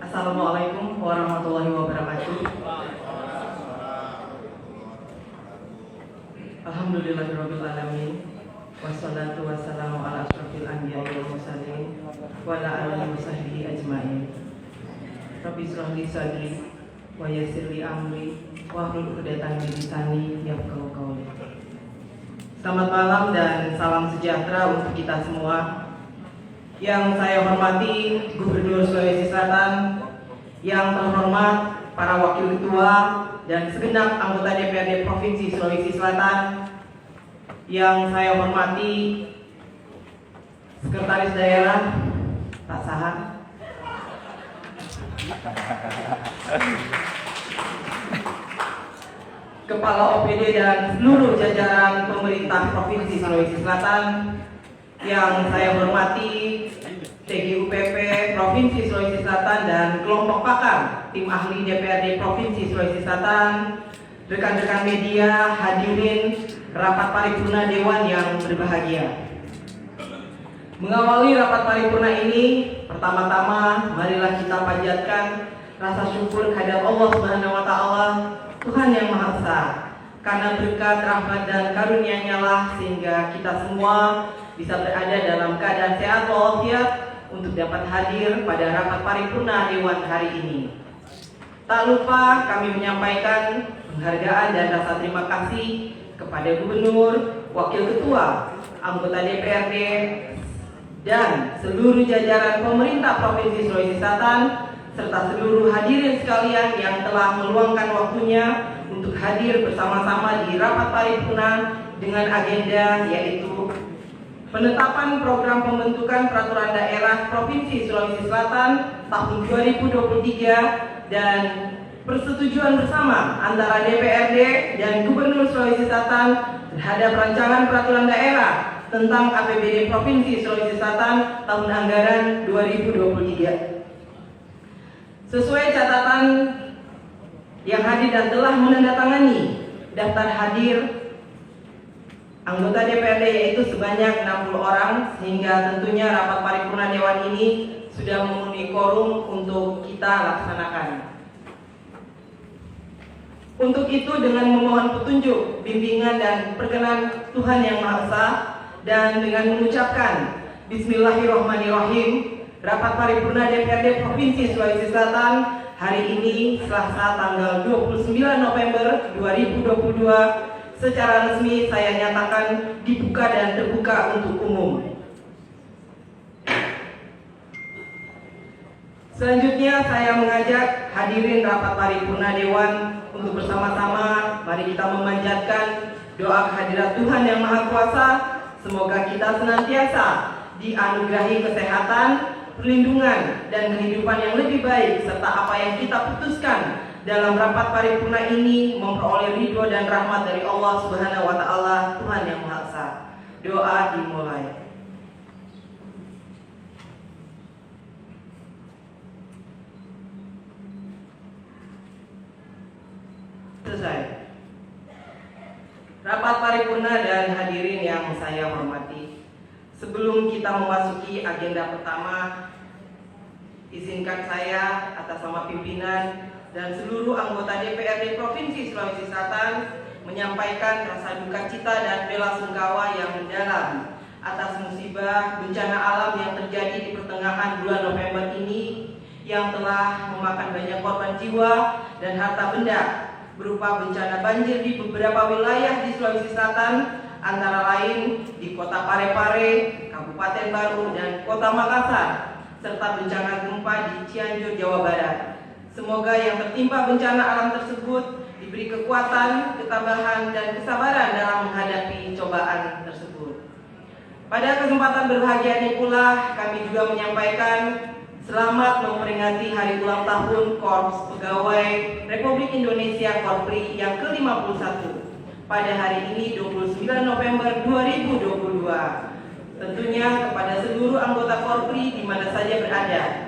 Assalamualaikum warahmatullahi wabarakatuh. Alhamdulillahirabbil alamin. Wassalatu wassalamu ala asyrofil anbiya'i wal mursalin wa ala alihi wasahbihi ajmain. Rabbi shrah li sadri wa yassir li amri wa hlul 'uqdatam min lisani yafqahu qawli. Selamat malam dan salam sejahtera untuk kita semua. Yang saya hormati Gubernur Sulawesi Selatan, yang terhormat para wakil ketua dan segenap anggota DPRD Provinsi Sulawesi Selatan, yang saya hormati Sekretaris Daerah Pak Sahan, Kepala OPD dan seluruh jajaran pemerintah Provinsi Sulawesi Selatan, yang saya hormati TGUPP Provinsi Sulawesi Selatan dan kelompok pakar tim ahli DPRD Provinsi Sulawesi Selatan, rekan-rekan media, hadirin rapat paripurna Dewan yang berbahagia. Mengawali rapat paripurna ini, pertama-tama marilah kita panjatkan rasa syukur kehadirat Allah Subhanahu wa taala, Tuhan yang Maha Esa. Karena berkat rahmat dan karunia-Nya lah sehingga kita semua bisa berada dalam keadaan sehat walafiat untuk dapat hadir pada rapat paripurna Dewan hari ini. Tak lupa kami menyampaikan penghargaan dan rasa terima kasih kepada Gubernur, Wakil Ketua, anggota DPRD, dan seluruh jajaran pemerintah Provinsi Sulawesi Selatan, serta seluruh hadirin sekalian yang telah meluangkan waktunya untuk hadir bersama-sama di rapat paripurna dengan agenda yaitu penetapan program pembentukan peraturan daerah Provinsi Sulawesi Selatan tahun 2023 dan persetujuan bersama antara DPRD dan Gubernur Sulawesi Selatan terhadap rancangan peraturan daerah tentang APBD Provinsi Sulawesi Selatan tahun anggaran 2023. Sesuai catatan yang hadir dan telah menandatangani daftar hadir anggota DPRD yaitu sebanyak 60 orang, sehingga tentunya rapat paripurna Dewan ini sudah memenuhi quorum untuk kita laksanakan. Untuk itu dengan memohon petunjuk, bimbingan dan perkenan Tuhan Yang Maha Esa dan dengan mengucapkan Bismillahirrahmanirrahim, rapat paripurna DPRD Provinsi Sulawesi Selatan hari ini Selasa tanggal 29 November 2022 secara resmi saya nyatakan dibuka dan terbuka untuk umum. Selanjutnya saya mengajak hadirin rapat paripurna Dewan untuk bersama-sama mari kita memanjatkan doa kehadirat Tuhan Yang Maha Kuasa. Semoga kita senantiasa dianugerahi kesehatan, perlindungan, dan kehidupan yang lebih baik, serta apa yang kita putuskan dalam rapat paripurna ini memperoleh ridho dan rahmat dari Allah Subhanahu wa taala, Tuhan Yang Maha Esa. Doa dimulai. Selesai. Rapat paripurna dan hadirin yang saya hormati, sebelum kita memasuki agenda pertama, izinkan saya atas nama pimpinan dan seluruh anggota DPRD Provinsi Sulawesi Selatan menyampaikan rasa duka cita dan bela sungkawa yang mendalam atas musibah bencana alam yang terjadi di pertengahan bulan November ini yang telah memakan banyak korban jiwa dan harta benda berupa bencana banjir di beberapa wilayah di Sulawesi Selatan, antara lain di Kota Parepare, Kabupaten Baru, dan Kota Makassar, serta bencana gempa di Cianjur, Jawa Barat. Semoga yang tertimpa bencana alam tersebut diberi kekuatan, ketabahan, dan kesabaran dalam menghadapi cobaan tersebut. Pada kesempatan berbahagia ini pula, kami juga menyampaikan selamat memperingati hari ulang tahun Korps Pegawai Republik Indonesia Korpri yang ke-51 pada hari ini 29 November 2022. Tentunya kepada seluruh anggota Korpri di mana saja berada,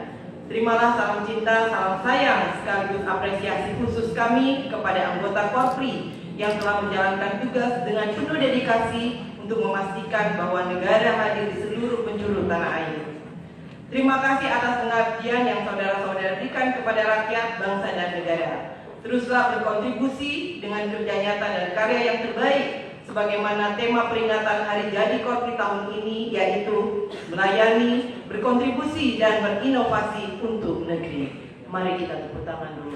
terimalah salam cinta, salam sayang sekaligus apresiasi khusus kami kepada anggota Korpri yang telah menjalankan tugas dengan penuh dedikasi untuk memastikan bahwa negara hadir di seluruh penjuru tanah air. Terima kasih atas pengabdian yang saudara-saudara berikan kepada rakyat, bangsa, dan negara. Teruslah berkontribusi dengan kerja nyata dan karya yang terbaik sebagaimana tema peringatan Hari Jadi Korpi tahun ini, yaitu melayani, berkontribusi, dan berinovasi untuk negeri. Mari kita tepuk tangan dulu.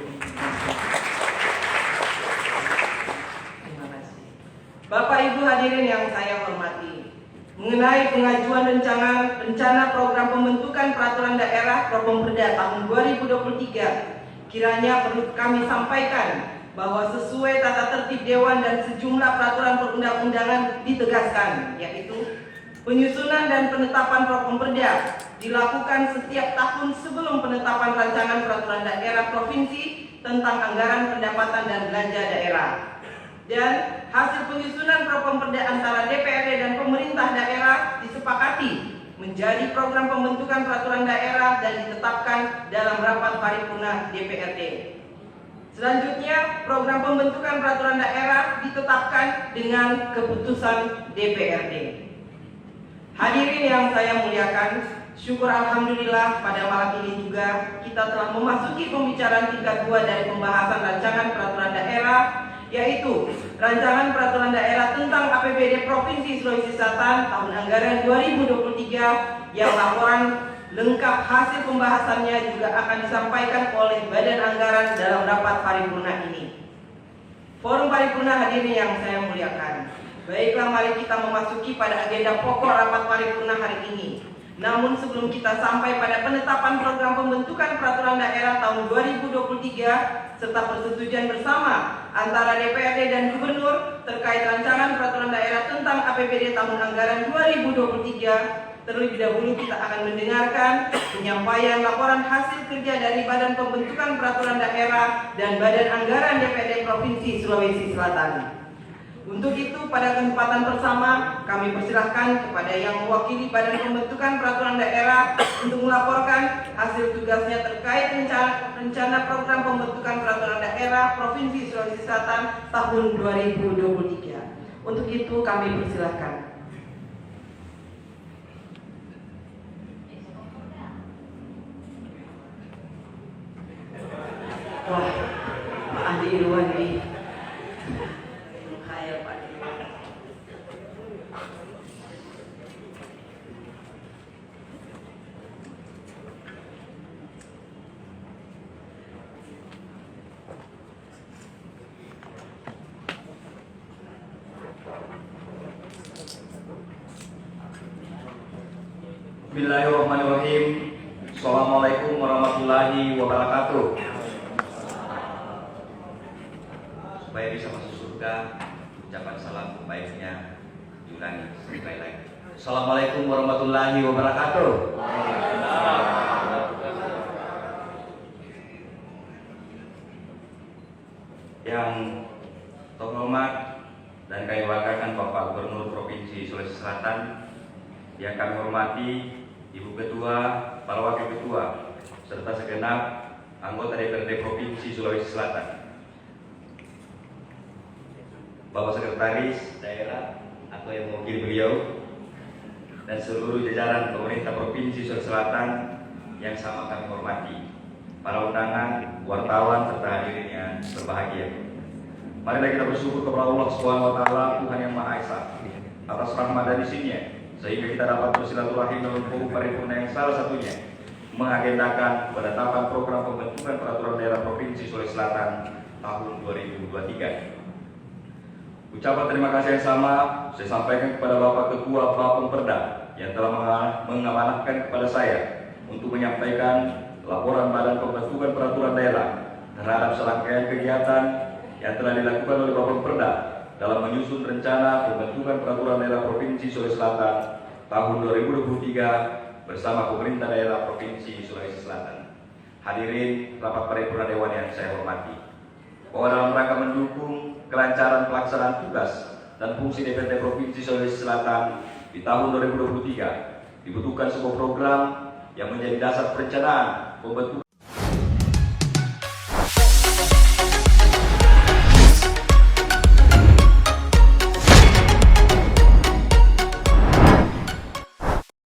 Terima kasih. Bapak Ibu hadirin yang saya hormati, mengenai pengajuan rencana program pembentukan peraturan daerah Propemperda tahun 2023, kiranya perlu kami sampaikan bahwa sesuai tata tertib Dewan dan sejumlah peraturan perundang-undangan ditegaskan, yaitu penyusunan dan penetapan Propemperda dilakukan setiap tahun sebelum penetapan rancangan peraturan daerah provinsi tentang anggaran pendapatan dan belanja daerah. Dan hasil penyusunan Propemperda antara DPRD dan pemerintah daerah disepakati menjadi program pembentukan peraturan daerah dan ditetapkan dalam rapat paripurna DPRD. Selanjutnya, program pembentukan peraturan daerah ditetapkan dengan keputusan DPRD. Hadirin yang saya muliakan, syukur alhamdulillah pada malam ini juga kita telah memasuki pembicaraan tingkat 2 dari pembahasan rancangan peraturan daerah, yaitu rancangan peraturan daerah tentang APBD Provinsi Sulawesi Selatan tahun anggaran 2023 yang laporan lengkap hasil pembahasannya juga akan disampaikan oleh Badan Anggaran dalam rapat paripurna ini. Forum paripurna hadirin yang saya muliakan, baiklah mari kita memasuki pada agenda pokok rapat paripurna hari ini. Namun sebelum kita sampai pada penetapan program pembentukan peraturan daerah tahun 2023 serta persetujuan bersama antara DPRD dan Gubernur terkait rancangan peraturan daerah tentang APBD tahun anggaran 2023, terlebih dahulu kita akan mendengarkan penyampaian laporan hasil kerja dari Badan Pembentukan Peraturan Daerah dan Badan Anggaran DPRD Provinsi Sulawesi Selatan. Untuk itu, pada kesempatan bersama kami persilahkan kepada yang mewakili Badan Pembentukan Peraturan Daerah untuk melaporkan hasil tugasnya terkait rencana program pembentukan peraturan daerah Provinsi Sulawesi Selatan tahun 2023. Untuk itu kami persilahkan. Wah, Pak Andi Irwan nih. Hai Pak. Bismillahirrahmanirrahim. Assalamualaikum warahmatullahi wabarakatuh. Supaya bisa masuk surga, ucapan salam baiknya diulangi sekali lagi. Assalamualaikum warahmatullahi wabarakatuh. Yang terhormat dan kami wakilkan Bapak Gubernur Provinsi Sulawesi Selatan, yang kami hormati Ibu Ketua, para Wakil Ketua, serta segenap anggota DPRD Provinsi Sulawesi Selatan, Bapak Sekretaris Daerah atau yang mewakili beliau, dan seluruh jajaran pemerintah Provinsi Sulawesi Selatan yang sama kami hormati, para undangan, wartawan, serta hadirin yang berbahagia. Marilah kita bersyukur kepada Allah SWT, Tuhan yang Maha Esa, atas rahmat dan izinnya, sehingga kita dapat bersilaturahim dalam forum paripurna yang salah satunya mengagendakan penetapan program pembentukan peraturan daerah Provinsi Sulawesi Selatan tahun 2023. Ucapan terima kasih yang sama saya sampaikan kepada Bapak Ketua Propemperda yang telah mengamanahkan kepada saya untuk menyampaikan laporan Badan Pembentukan Peraturan Daerah terhadap serangkaian kegiatan yang telah dilakukan oleh Propemperda dalam menyusun rencana pembentukan peraturan daerah Provinsi Sulawesi Selatan tahun 2023 bersama pemerintah daerah Provinsi Sulawesi Selatan. Hadirin rapat paripurna Dewan yang saya hormati, bahwa dalam rangka mendukung kelancaran pelaksanaan tugas dan fungsi DPRD Provinsi Sulawesi Selatan di tahun 2023 dibutuhkan sebuah program yang menjadi dasar perencanaan pembentukan